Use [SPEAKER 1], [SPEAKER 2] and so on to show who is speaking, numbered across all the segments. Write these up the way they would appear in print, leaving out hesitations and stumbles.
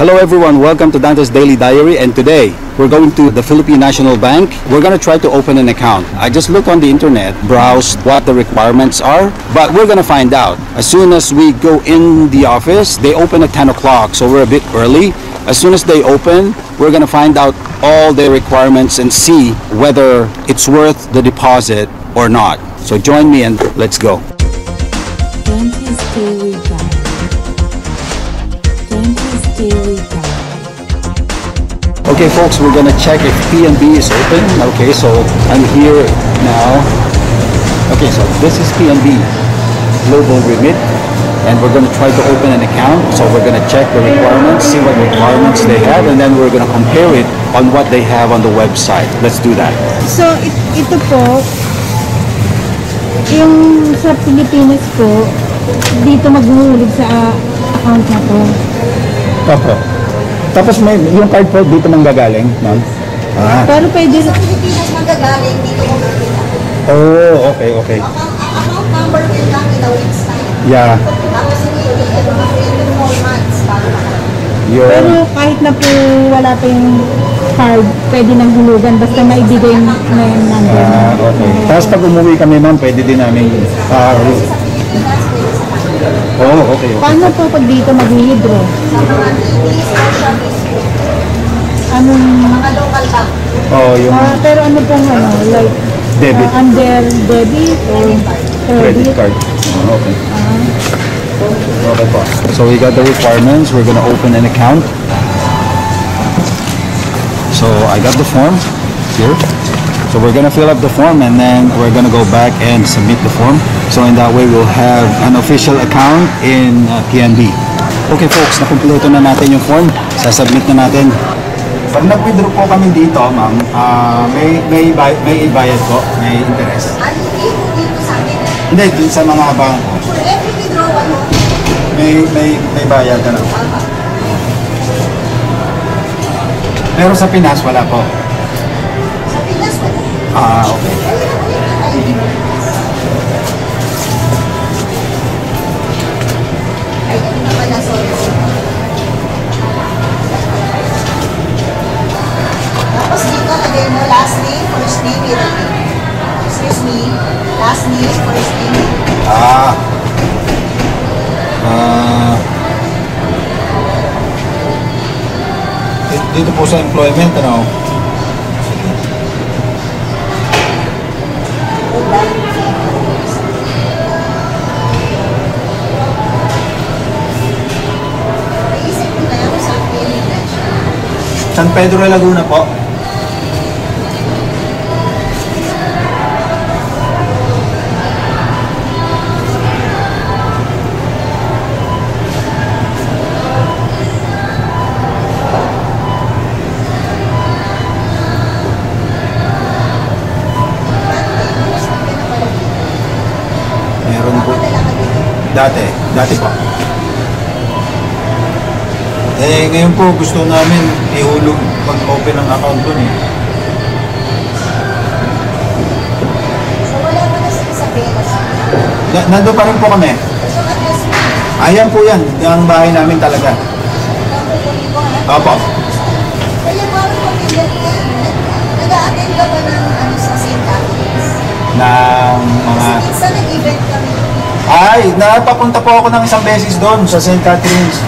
[SPEAKER 1] Hello everyone, welcome to Dante's Daily Diary, and today we're going to the Philippine National Bank. We're going to try to open an account. I just looked on the internet, browsed what the requirements are, but we're going to find out. As soon as we go in the office, they open at 10 o'clock, so we're a bit early. As soon as they open, we're going to find out all the requirements and see whether it's worth the deposit or not. So join me and let's go.
[SPEAKER 2] Dante's Daily Diary. Dante's Daily Diary.
[SPEAKER 1] Okay folks, we're gonna check if PNB is open. Okay, so I'm here now. Okay, so this is PNB Global Remit, and we're gonna try to open an account. So we're gonna check the requirements, see what requirements they have, and then we're gonna compare it on what they have on the website. Let's do that.
[SPEAKER 3] So, ito po, yung sa Pilipinas po, dito maghuhulog sa account na po.
[SPEAKER 1] Opo. Tapos may yung card po dito nang gagaling, ma'am? Ah.
[SPEAKER 3] Pero pwede
[SPEAKER 4] Sa Pilipinas magagaling dito mo nakita.
[SPEAKER 1] Oh, okay, okay.
[SPEAKER 4] Account number din lang in a week's time.
[SPEAKER 1] Yeah.
[SPEAKER 4] Tapos hindi 4 months para
[SPEAKER 1] Yun.
[SPEAKER 3] Pero kahit na po wala pa yung card, pwede nang hulugan basta maibigay na yung number.
[SPEAKER 1] Ah, okay. Tapos pag umuwi kami, ma'am, pwede din namin oh, okay, okay.
[SPEAKER 3] Paano po pag dito mag-withdraw?
[SPEAKER 4] sa mga TVs or Shopee,
[SPEAKER 3] Anong,
[SPEAKER 4] mga local bank.
[SPEAKER 1] Oh, yung
[SPEAKER 3] pero ano pong like,
[SPEAKER 1] debit,
[SPEAKER 3] under debit or
[SPEAKER 1] credit card. Oh, okay. Okay po. So we got the requirements. We're gonna open an account. So I got the form here. So we're gonna fill up the form and then we're gonna go back and submit the form. So in that way we'll have an official account in PNB. Okay folks, nakumpleto na natin yung form. Sasubmit na natin. Pag nag-withdraw po kami dito, ma'am, may ibayad po, may interest.
[SPEAKER 4] Dito sa akin.
[SPEAKER 1] Hindi, dun sa mga bangko.
[SPEAKER 4] For every withdrawal mo,
[SPEAKER 1] May bayad na lang. Pero sa Pinas, wala po.
[SPEAKER 4] sa Pinas wala.
[SPEAKER 1] Ah, okay.
[SPEAKER 4] Ay, ano naman na, sorry. Tapos dito, lagay mo last name, first name, middle name. Excuse me, last name, first name.
[SPEAKER 1] Dito po sa employment, ano?
[SPEAKER 4] Naisip ko na yung sa akin.
[SPEAKER 1] San Pedro Laguna po. Meron po. Dati po. Ngayon po gusto namin ihulog pag-open ng account doon eh.
[SPEAKER 4] So wala mo na sa Vegas.
[SPEAKER 1] Nandun pa rin po kami.
[SPEAKER 4] So address mo.
[SPEAKER 1] Ayan po yan, yung bahay namin talaga.
[SPEAKER 4] Napupunin ko nga.
[SPEAKER 1] Opo.
[SPEAKER 4] Kaya parang pamilya ko yan. Nag-a-attend ka ba ng sa St. Catherine's?
[SPEAKER 1] Ng mga...
[SPEAKER 4] Minsan nag-event kami.
[SPEAKER 1] Ay, napapunta po ako ng isang beses doon sa St. Catherine's.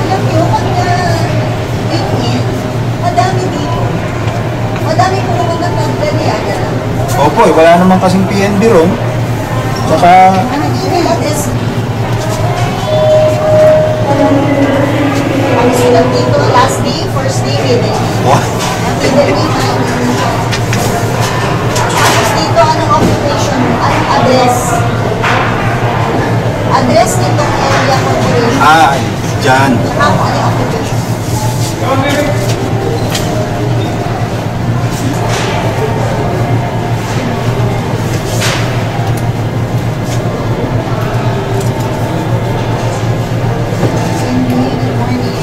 [SPEAKER 4] Alam niyo, pag weekend, madami dito. Madami pumunta ng Galiana.
[SPEAKER 1] Opo, wala naman kasing PNB ron. Saka...
[SPEAKER 4] Ang email address. Ang sulat dito, last name, first name, middle name.
[SPEAKER 1] What?
[SPEAKER 4] Ang middle name, tapos dito, anong occupation mo? Anong address? Address nitong area corporation.
[SPEAKER 1] Ay, dyan.
[SPEAKER 4] Saka kung ano yung occupation. Cindy, good morning.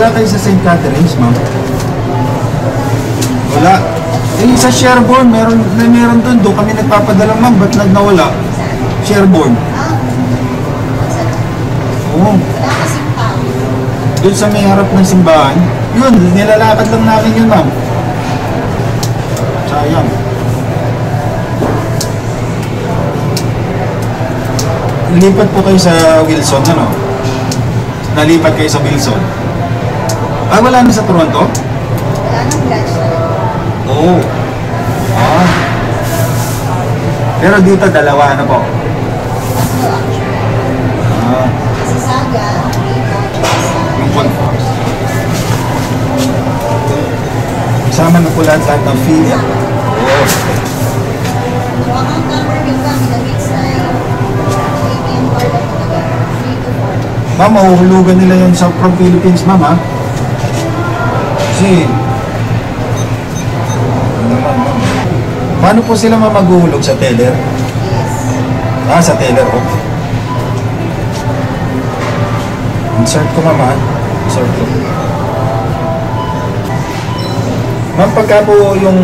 [SPEAKER 5] Wala kayo sa St. Catherine's, ma'am? Wala. Eh, sa Sherborne, meron doon kami nagpapadala, ma'am. Ba't nawala? Sherborne. Oo.
[SPEAKER 4] Wala kasing tao.
[SPEAKER 5] Doon sa may harap ng simbahan. Yun, nilalakad lang namin yun, ma'am. Sayang. Lipat po kayo sa Wilson, ano? Nalipat kayo sa Wilson. Ah, wala na sa Toronto?
[SPEAKER 4] Wala nang branch na.
[SPEAKER 5] Oo. Ah. Pero dito, dalawa, ano po?
[SPEAKER 4] Tatlo actually.
[SPEAKER 5] Ah,
[SPEAKER 4] Sa Saga, dito,
[SPEAKER 5] yung Conforce. Kasama na po lahat ng fee. Oo.
[SPEAKER 4] So, account number yung kami na mix na yung ATM card na talaga. 3 to 4.
[SPEAKER 5] Ma'am, mahuhulugan nila yun sa from Philippines, ma'am, ha? Kasi, paano po sila maguhulog sa teller?
[SPEAKER 4] Yes.
[SPEAKER 5] Ah, sa teller, okay. Insert ko, ma'am, ha? Insert ko. Ma'am, pagka po yung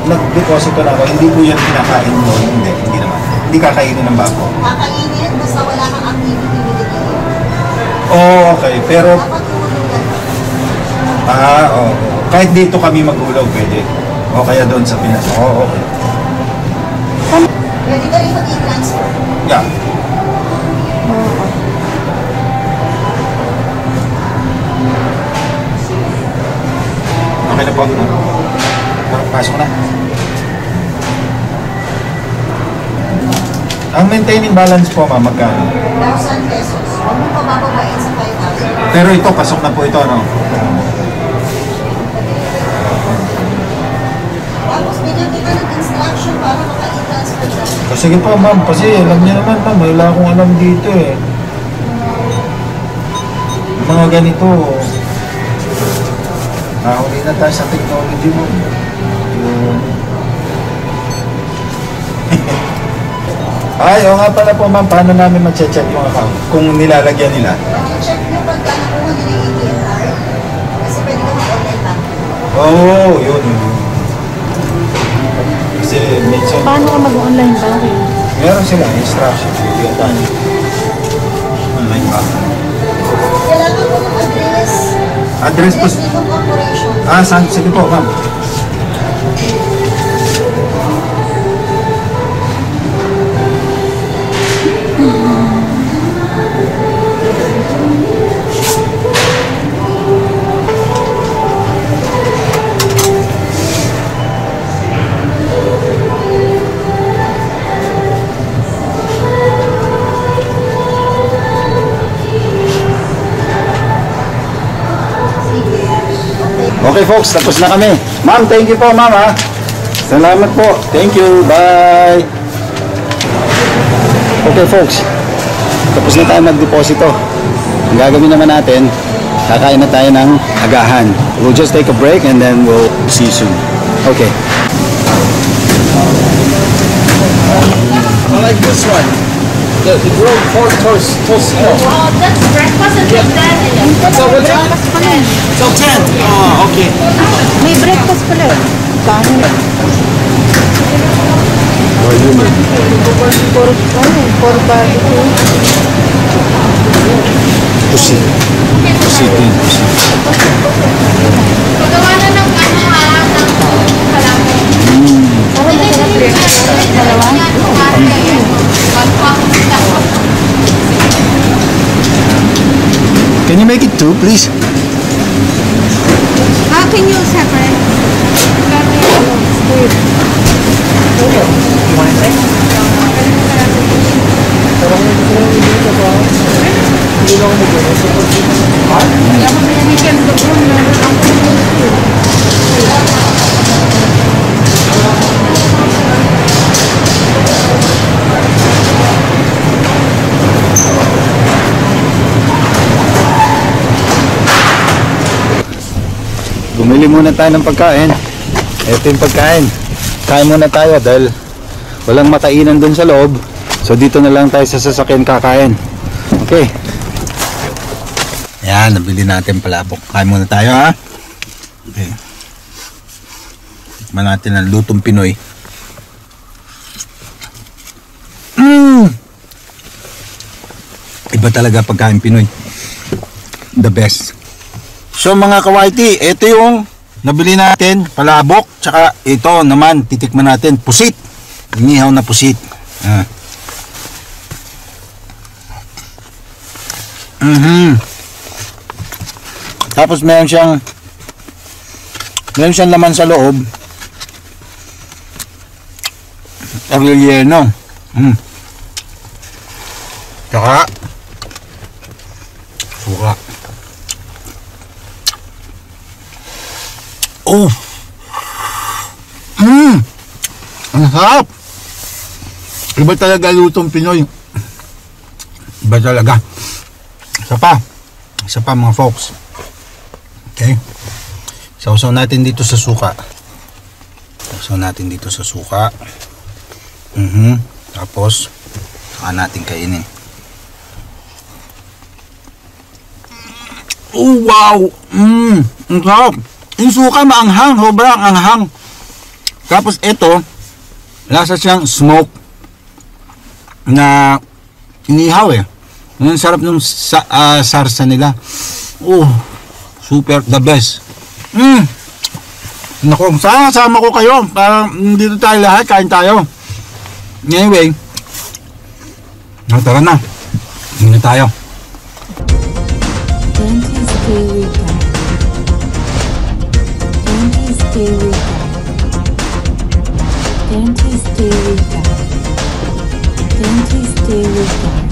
[SPEAKER 5] nag-deposito na ako, hindi po yan kinakain mo. Hindi naman. Hindi kakainin ng bangko.
[SPEAKER 4] Kakainin, basta wala kang activity with the game.
[SPEAKER 5] Oh, okay. Pero,
[SPEAKER 4] Dapat tuhulugan ka.
[SPEAKER 5] oo. Kahit dito kami maghulog, pwede. O kaya doon sa Pinas. Oo, okay.
[SPEAKER 4] Pwede ka rin mag-i-transfer.
[SPEAKER 5] Yeah. Okay na po. Pasok na. Ang maintaining balance po, ma'am, magkano?
[SPEAKER 4] 1,000 pesos. Huwag mo pabababain sa 5,000.
[SPEAKER 5] Pero ito, pasok na po ito, no?
[SPEAKER 4] Tapos bigyan kita ng instruction para maka-i-transfer ka.
[SPEAKER 5] Sige po, ma'am. Kasi alam niyo naman, ma'am, wala akong alam dito, eh. Mga ganito, huli na tayo sa technology mo. Yun. Ay, oo nga pala po, ma'am. Paano namin ma-check yung account? Kung nilalagyan nila?
[SPEAKER 4] Check nyo pagka nakuha nila yung ATM card. Kasi pwede ka mag-online bank.
[SPEAKER 5] Oo, yun. Kasi minsan,
[SPEAKER 3] Paano ka mag-online banking?
[SPEAKER 5] meron sila instruction. Bigyan tayo. Online ba?
[SPEAKER 4] Kailangan ko ng address.
[SPEAKER 5] Address po.
[SPEAKER 4] Address nitong corporation.
[SPEAKER 5] Ah, saan? Sige po, ma'am. Okay folks, tapos na kami. Ma'am, thank you po, ma'am, ha. Salamat po. Thank you. Bye. Okay folks, tapos na tayo mag-deposito. Ang gagawin naman natin, kakain na tayo ng agahan. We'll just take a break and then we'll see you soon. Okay. I like this one. The grilled pork toast small.
[SPEAKER 6] Oh, that's breakfast until 10.
[SPEAKER 5] So what time? Till 10. Oh, okay.
[SPEAKER 3] May breakfast pala. Kano? For barbecue.
[SPEAKER 5] Pusi. Pusi din. Pusi.
[SPEAKER 6] Pagawa na ng ano ha, ng halaman.
[SPEAKER 3] Ano na sila breakfast? Dalawa?
[SPEAKER 5] Can you make it two, please?
[SPEAKER 3] How can you separate?
[SPEAKER 5] Bumili muna tayo ng pagkain. Ito yung pagkain. Kain muna tayo dahil walang makainan dun sa loob. So dito na lang tayo sa sasakyan kakain. Okay.
[SPEAKER 7] Ayan, nabili natin palabok. Kain muna tayo, ha? Okay. Tikman natin ang lutong Pinoy. Iba talaga pagkain Pinoy. The best. So mga kawaiti, ito yung nabili natin, palabok. Tsaka ito naman, titikman natin, pusit. Inihaw na pusit. Tapos meron siyang laman sa loob. Relleno. Tsaka suka. Oh. Ang sarap. Iba talaga lutong Pinoy. Iba talaga. Isa pa mga folks. Okay. Sausaw natin dito sa suka. Tapos saka natin kainin. Oh wow. Ang sarap. Yung suka maanghang, sobrang anghang. Tapos ito, lasa siyang smoke na inihaw eh. Ang sarap ng sarsa nila. Oh, super, the best. Naku, sama ko kayo para dito tayo lahat, kain tayo. Anyway, tara na. Hindi tayo.
[SPEAKER 2] Dante's Daily Guide. Dante's Daily Guide. Dante's Daily Guide. Dante's Daily Guide.